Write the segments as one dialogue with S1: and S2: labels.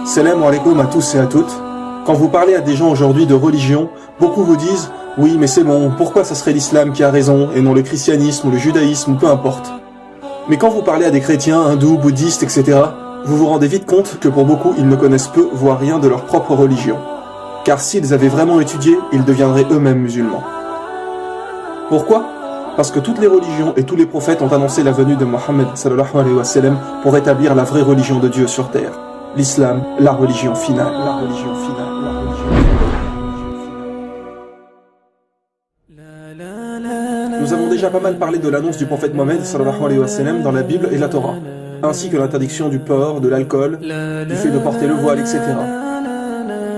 S1: Salam alaikum à tous et à toutes. Quand vous parlez à des gens aujourd'hui de religion, beaucoup vous disent « Oui, mais c'est bon, pourquoi ça serait l'islam qui a raison et non le christianisme ou le judaïsme ou peu importe ?» Mais quand vous parlez à des chrétiens, hindous, bouddhistes, etc., vous vous rendez vite compte que pour beaucoup, ils ne connaissent peu, voire rien de leur propre religion. Car s'ils avaient vraiment étudié, ils deviendraient eux-mêmes musulmans. Pourquoi ? Parce que toutes les religions et tous les prophètes ont annoncé la venue de Mohammed sallallahu alayhi wa sallam pour établir la vraie religion de Dieu sur terre. L'islam, la religion finale. La religion finale. La religion finale. Nous avons déjà pas mal parlé de l'annonce du prophète Mohammed sallallahu alayhi wa sallam dans la Bible et la Torah, ainsi que l'interdiction du porc, de l'alcool, du fait de porter le voile, etc.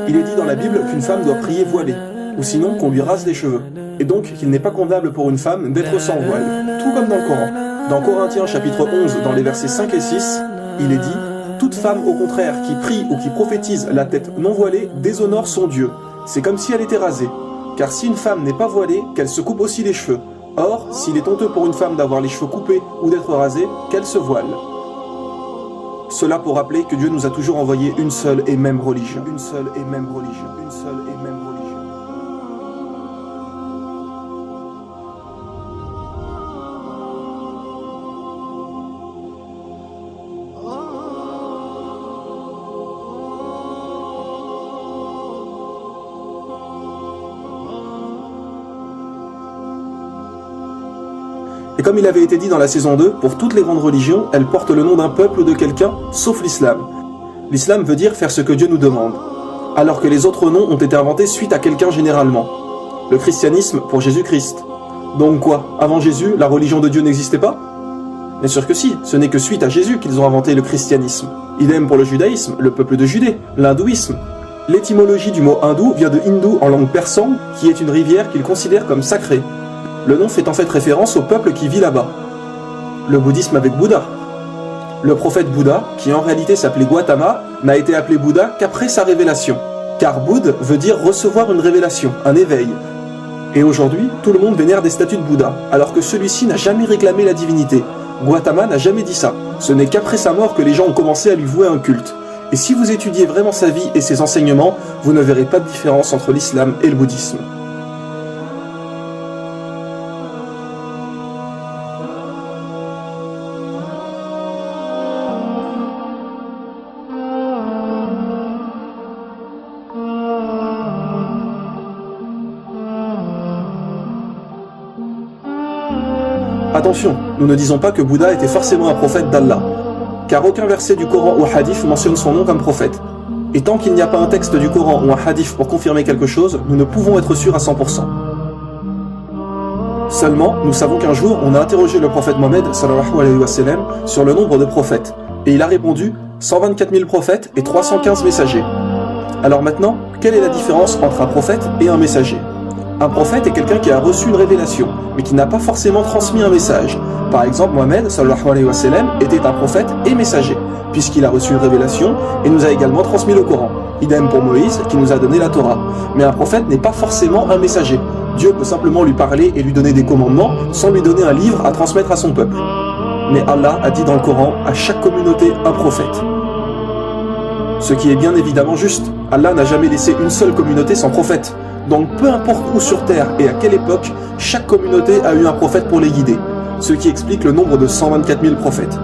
S1: Il est dit dans la Bible qu'une femme doit prier voilée, ou sinon qu'on lui rase les cheveux, et donc qu'il n'est pas convenable pour une femme d'être sans voile, tout comme dans le Coran. Dans Corinthiens chapitre 11, dans les versets 5 et 6, il est dit « Toute femme au contraire qui prie ou qui prophétise la tête non voilée déshonore son Dieu, c'est comme si elle était rasée. Car si une femme n'est pas voilée, qu'elle se coupe aussi les cheveux. Or, s'il est honteux pour une femme d'avoir les cheveux coupés ou d'être rasée, qu'elle se voile. » Cela pour rappeler que Dieu nous a toujours envoyé une seule et même religion. Une seule et même religion. Une seule et même religion. Et comme il avait été dit dans la saison 2, pour toutes les grandes religions, elles portent le nom d'un peuple ou de quelqu'un, sauf l'islam. L'islam veut dire faire ce que Dieu nous demande, alors que les autres noms ont été inventés suite à quelqu'un généralement. Le christianisme pour Jésus-Christ. Donc quoi, avant Jésus, la religion de Dieu n'existait pas? Bien sûr que si, ce n'est que suite à Jésus qu'ils ont inventé le christianisme. Idem pour le judaïsme, le peuple de Judée, l'hindouisme. L'étymologie du mot hindou vient de hindou en langue persane, qui est une rivière qu'ils considèrent comme sacrée. Le nom fait en fait référence au peuple qui vit là-bas. Le bouddhisme avec Bouddha. Le prophète Bouddha, qui en réalité s'appelait Gautama, n'a été appelé Bouddha qu'après sa révélation. Car Bouddha veut dire recevoir une révélation, un éveil. Et aujourd'hui, tout le monde vénère des statues de Bouddha, alors que celui-ci n'a jamais réclamé la divinité. Gautama n'a jamais dit ça. Ce n'est qu'après sa mort que les gens ont commencé à lui vouer un culte. Et si vous étudiez vraiment sa vie et ses enseignements, vous ne verrez pas de différence entre l'islam et le bouddhisme. Attention, nous ne disons pas que Bouddha était forcément un prophète d'Allah, car aucun verset du Coran ou hadith mentionne son nom comme prophète. Et tant qu'il n'y a pas un texte du Coran ou un hadith pour confirmer quelque chose, nous ne pouvons être sûrs à 100%. Seulement, nous savons qu'un jour, on a interrogé le prophète Mohammed sallallahu alayhi wa sallam sur le nombre de prophètes, et il a répondu 124 000 prophètes et 315 messagers. Alors maintenant, quelle est la différence entre un prophète et un messager ? Un prophète est quelqu'un qui a reçu une révélation, mais qui n'a pas forcément transmis un message. Par exemple, Mohammed sallallahu alayhi wa sallam était un prophète et messager, puisqu'il a reçu une révélation et nous a également transmis le Coran. Idem pour Moïse, qui nous a donné la Torah. Mais un prophète n'est pas forcément un messager. Dieu peut simplement lui parler et lui donner des commandements, sans lui donner un livre à transmettre à son peuple. Mais Allah a dit dans le Coran, à chaque communauté un prophète. Ce qui est bien évidemment juste. Allah n'a jamais laissé une seule communauté sans prophète. Donc peu importe où sur terre et à quelle époque, chaque communauté a eu un prophète pour les guider, ce qui explique le nombre de 124 000 prophètes.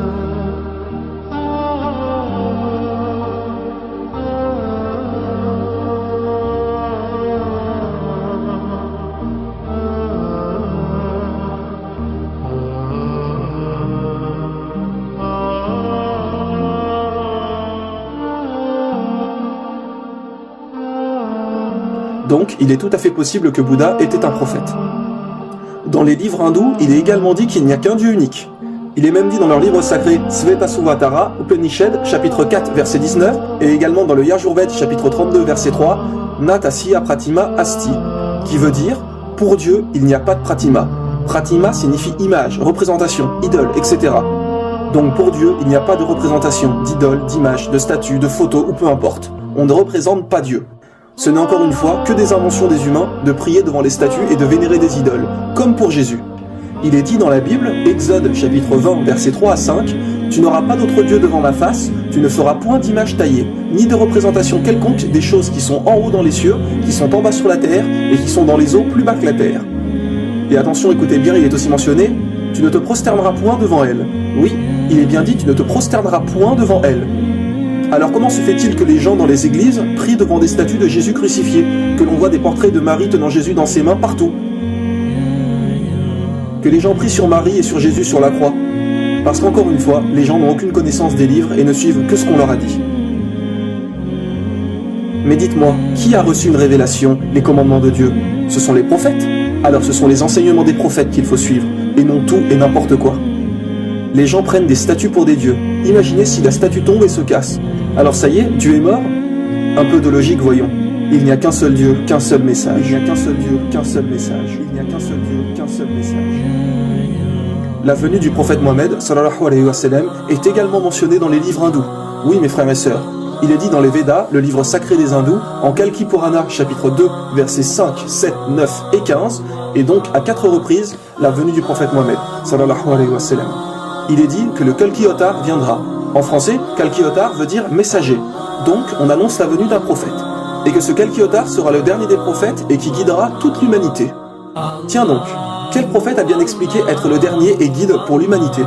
S1: Donc, il est tout à fait possible que Bouddha était un prophète. Dans les livres hindous, il est également dit qu'il n'y a qu'un Dieu unique. Il est même dit dans leur livre sacré Svetasvatara, Upanishad, chapitre 4, verset 19, et également dans le Yajurved, chapitre 32, verset 3, Natasya Pratima Asti, qui veut dire « Pour Dieu, il n'y a pas de Pratima ». Pratima signifie image, représentation, idole, etc. Donc pour Dieu, il n'y a pas de représentation, d'idole, d'image, de statue, de photo ou peu importe. On ne représente pas Dieu. Ce n'est encore une fois que des inventions des humains de prier devant les statues et de vénérer des idoles, comme pour Jésus. Il est dit dans la Bible, Exode chapitre 20, versets 3 à 5, « Tu n'auras pas d'autre Dieu devant ma face, tu ne feras point d'image taillée, ni de représentation quelconque des choses qui sont en haut dans les cieux, qui sont en bas sur la terre, et qui sont dans les eaux plus bas que la terre. Et attention, écoutez bien, il est aussi mentionné, tu ne te prosterneras point devant elle. Oui, il est bien dit, tu ne te prosterneras point devant elle. Alors comment se fait-il que les gens dans les églises prient devant des statues de Jésus crucifié, que l'on voit des portraits de Marie tenant Jésus dans ses mains partout? Que les gens prient sur Marie et sur Jésus sur la croix? Parce qu'encore une fois, les gens n'ont aucune connaissance des livres et ne suivent que ce qu'on leur a dit. Mais dites-moi, qui a reçu une révélation, les commandements de Dieu? Ce sont les prophètes? Alors ce sont les enseignements des prophètes qu'il faut suivre, et non tout et n'importe quoi. Les gens prennent des statues pour des dieux. Imaginez si la statue tombe et se casse. Alors ça y est, Dieu est mort? Un peu de logique, voyons. Il n'y a qu'un seul Dieu, qu'un seul message. Il n'y a qu'un seul Dieu, qu'un seul message. Il n'y a qu'un seul Dieu, qu'un seul message. La venue du prophète Mohammed, sallallahu alayhi wa sallam, est également mentionnée dans les livres hindous. Oui, mes frères et sœurs. Il est dit dans les Védas, le livre sacré des hindous, en Kalki Purana, chapitre 2, versets 5, 7, 9 et 15, et donc à 4 reprises, la venue du prophète Mohammed, sallallahu alayhi wa sallam. Il est dit que le Kalki Avatar viendra. En français, Kalki Avatar veut dire messager. Donc, on annonce la venue d'un prophète. Et que ce Kalki Avatar sera le dernier des prophètes et qui guidera toute l'humanité. Tiens donc, quel prophète a bien expliqué être le dernier et guide pour l'humanité?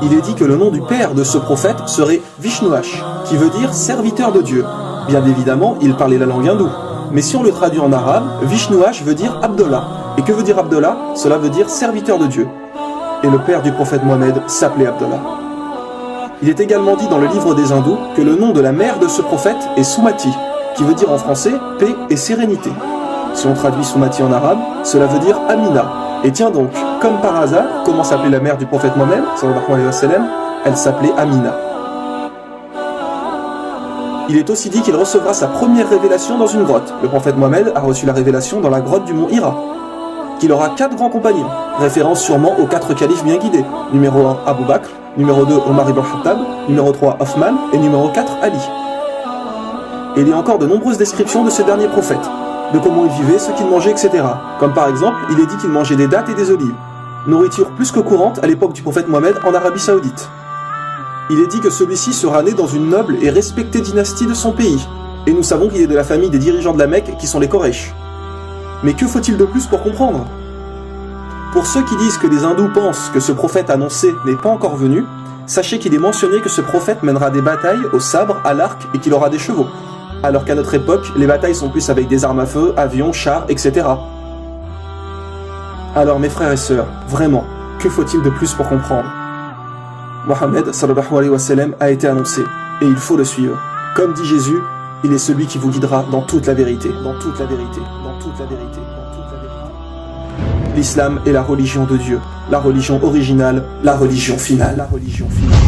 S1: Il est dit que le nom du père de ce prophète serait Vishnuash, qui veut dire serviteur de Dieu. Bien évidemment, il parlait la langue hindoue. Mais si on le traduit en arabe, Vishnuash veut dire Abdallah. Et que veut dire Abdallah? Cela veut dire serviteur de Dieu. Et le père du prophète Mohammed s'appelait Abdallah. Il est également dit dans le livre des hindous que le nom de la mère de ce prophète est Sumati, qui veut dire en français paix et sérénité. Si on traduit Sumati en arabe, cela veut dire Amina. Et tiens donc, comme par hasard, comment s'appelait la mère du prophète Mohammed, sallallahu alayhi wa sallam? Elle s'appelait Amina. Il est aussi dit qu'il recevra sa première révélation dans une grotte. Le prophète Mohammed a reçu la révélation dans la grotte du mont Hira. Qu'il aura 4 grands compagnons, référence sûrement aux 4 califes bien guidés. Numéro 1, Abu Bakr, numéro 2, Omar ibn Khattab, numéro 3, Othman, et numéro 4, Ali. Et il y a encore de nombreuses descriptions de ce dernier prophète, de comment il vivait, ce qu'il mangeait, etc. Comme par exemple, il est dit qu'il mangeait des dattes et des olives, nourriture plus que courante à l'époque du prophète Mohammed en Arabie Saoudite. Il est dit que celui-ci sera né dans une noble et respectée dynastie de son pays, et nous savons qu'il est de la famille des dirigeants de la Mecque qui sont les Quraysh. Mais que faut-il de plus pour comprendre? Pour ceux qui disent que les hindous pensent que ce prophète annoncé n'est pas encore venu, sachez qu'il est mentionné que ce prophète mènera des batailles au sabre, à l'arc et qu'il aura des chevaux. Alors qu'à notre époque, les batailles sont plus avec des armes à feu, avions, chars, etc. Alors mes frères et sœurs, vraiment, que faut-il de plus pour comprendre? Mohammed sallallahu alayhi wa sallam a été annoncé, et il faut le suivre. Comme dit Jésus, il est celui qui vous guidera dans toute la vérité, dans toute la vérité, dans toute la vérité, dans toute la vérité. L'islam est la religion de Dieu, la religion originale, la religion finale, la religion finale.